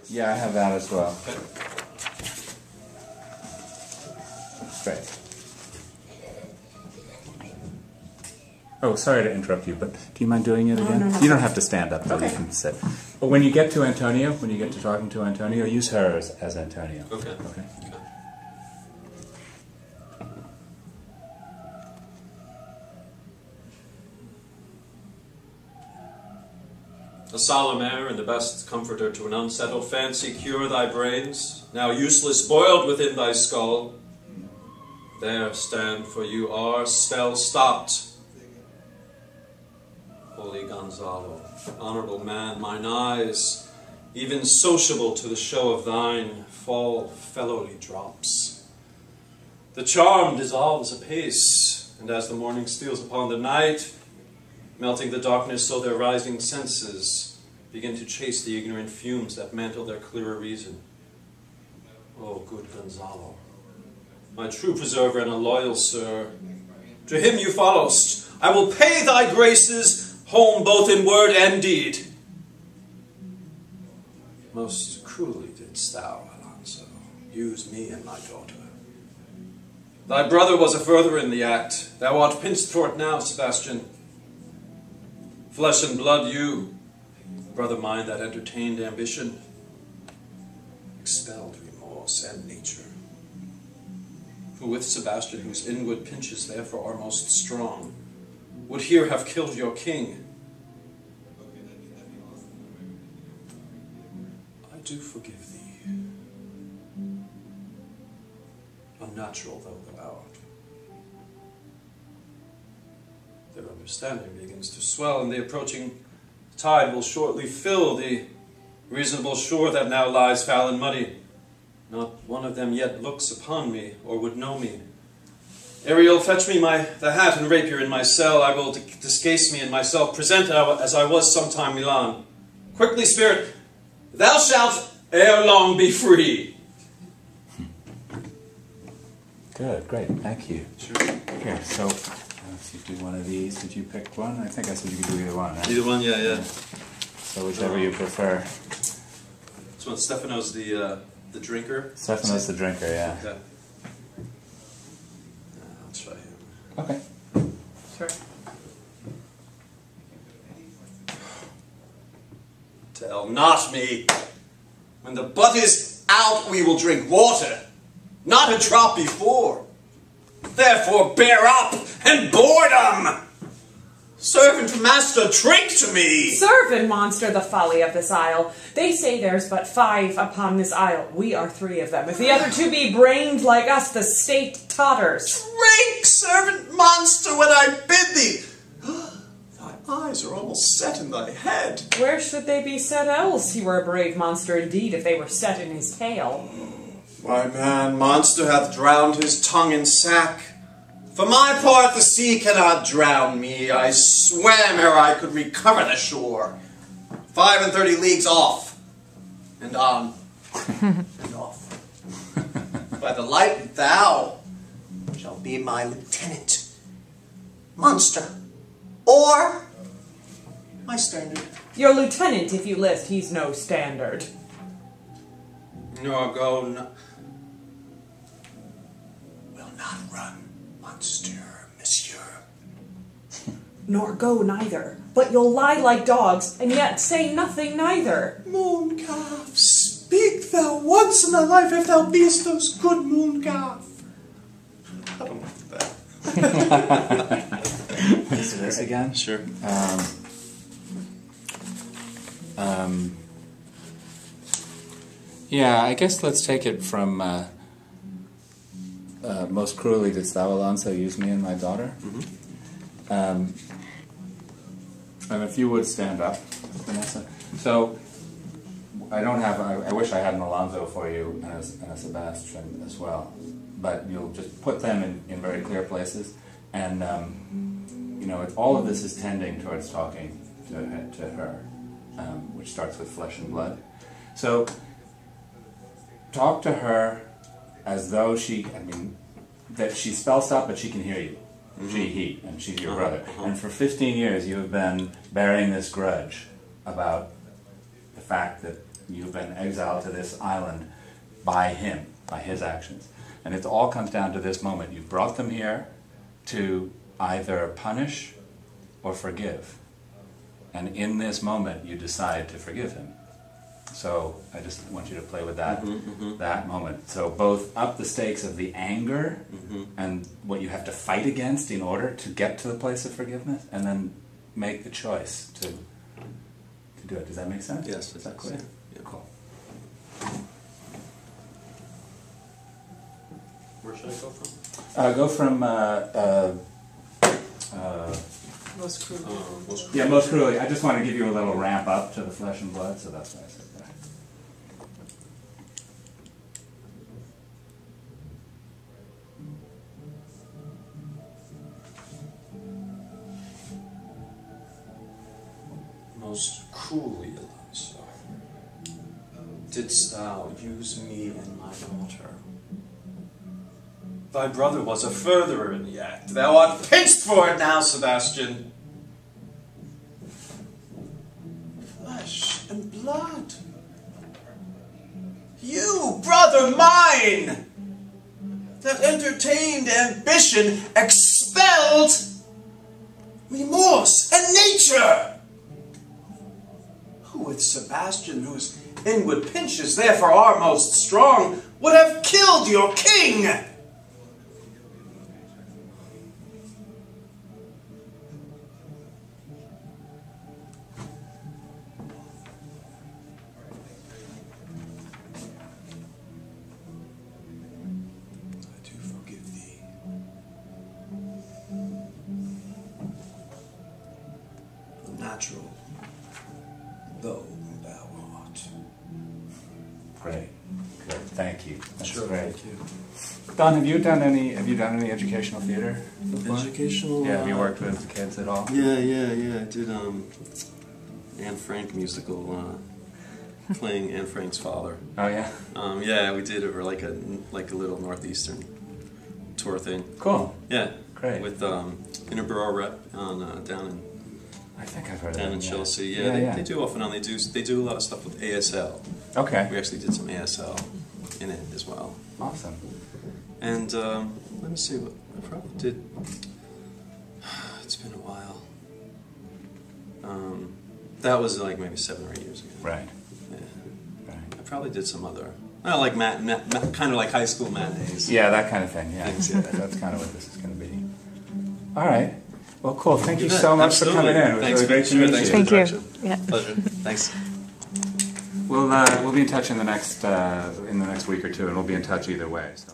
Yeah, I have that as well. Okay. Great. Oh, sorry to interrupt you, but do you mind doing it again? No. You don't have to stand up, though. Okay. You can sit. But when you get to Antonio, when you get to talking to Antonio, use her as Antonio. Okay. Okay. A solemn air and the best comforter to an unsettled fancy, cure thy brains, now useless boiled within thy skull. There stand, for you are spell stopped. Holy Gonzalo, honorable man, mine eyes, even sociable to the show of thine, fall fellowly drops. The charm dissolves apace, and as the morning steals upon the night, melting the darkness so their rising senses begin to chase the ignorant fumes that mantle their clearer reason. Oh, good Gonzalo, my true preserver and a loyal sir, to him you followest, I will pay thy graces home both in word and deed. Most cruelly didst thou, Alonso, use me and my daughter. Thy brother was a further in the act. Thou art pinched for it now, Sebastian. Flesh and blood you, brother mine that entertained ambition, expelled remorse and nature. Who with Sebastian, whose inward pinches therefore are most strong, would here have killed your king. I do forgive thee, unnatural though thou art. Their understanding begins to swell, and the approaching tide will shortly fill the reasonable shore that now lies foul and muddy. Not one of them yet looks upon me, or would know me. Ariel, fetch me the hat and rapier in my cell. I will discase me and myself, present as I was sometime Milan. Quickly, spirit, thou shalt ere long be free. Good, great, thank you. Sure. Here, so let's do one of these. Did you pick one? I think I said you could do either one, right? Either one, yeah. So whichever you prefer. This one, Stefano's the drinker. Stefano's the drinker, yeah. Okay. I'll try him. Okay. Sure. Tell not me. When the butt is out, we will drink water, not a drop before. Therefore bear up and boredom. Servant master, drink to me. Servant monster, the folly of this isle. They say there's but 5 upon this isle. We are 3 of them. If the other 2 be brained like us, the state totters. Drink, servant monster, when I bid thee. Thy eyes are almost set in thy head. Where should they be set else? He were a brave monster indeed if they were set in his tail. Why, man, monster hath drowned his tongue in sack. For my part, the sea cannot drown me. I swam ere I could recover the shore. 35 leagues off, and on, and off. By the light, thou shalt be my lieutenant, monster, or my standard. Your lieutenant, if you list, he's no standard. Nor go will not run, monster, monsieur. Nor go neither, but you'll lie like dogs, and yet say nothing neither. Moon calf, speak thou once in thy life if thou beest those good moon calf. I don't like that. Let's do this again? Sure. Yeah, I guess let's take it from most cruelly didst thou, Alonso, use me and my daughter. And if you would stand up, Vanessa. So I don't have. I wish I had an Alonso for you and a Sebastian as well, but you'll just put them in very clear places, and you know, all of this is tending towards talking to her, which starts with flesh and blood. So talk to her as though she, that she spell stop, but she can hear you. She, he, and she's your brother. And for 15 years you have been bearing this grudge about the fact that You've been exiled to this island by him, by his actions. And it all comes down to this moment. You've brought them here to either punish or forgive. And in this moment, you decide to forgive him. So I just want you to play with that, that moment. So both up the stakes of the anger and what you have to fight against in order to get to the place of forgiveness, and then make the choice to do it. Does that make sense? Yes. Is that clear? Yeah. Cool. Where should I go from? Go from Most cruelly. yeah, most cruelly. I just want to give you a little ramp up to the flesh and blood, so that's why I said that. Most cruelly, Eliza, didst thou use me and my daughter. Thy brother was a furtherer in the act. Thou art pinched for it now, Sebastian. Flesh and blood. You, brother mine, that entertained ambition, expelled remorse and nature. Who with Sebastian, whose inward pinches therefore are most strong, would have killed your king. Natural, though thou art. Great. Good. Thank you. That's Sure, great. thank you. Don, have you done any educational theater before? Educational? Yeah, have you worked with kids at all? Yeah. I did Anne Frank musical, playing Anne Frank's father. Oh yeah. Yeah, we did over like a little northeastern tour thing. Cool. Yeah. Great. With Interborough Rep on down I think I've heard of in them, Chelsea. Yeah. Yeah, they do off and on. They do a lot of stuff with ASL. Okay. We actually did some ASL in it as well. Awesome. And let me see what I probably did. It's been a while. That was like maybe 7 or 8 years ago. Right. Yeah. Right. I probably did some other, well, like kind of like high school matinees. Yeah, that kind of thing. Yeah. Things, yeah. That's kind of what this is going to be. All right. Well, cool. Thank you bet. so much Absolutely. for coming in. It was Thanks, really great to sure, meet thanks you. for the Thank you. direction. Yeah. Pleasure. Thanks. We'll be in touch in the next week or two, and we'll be in touch either way. So.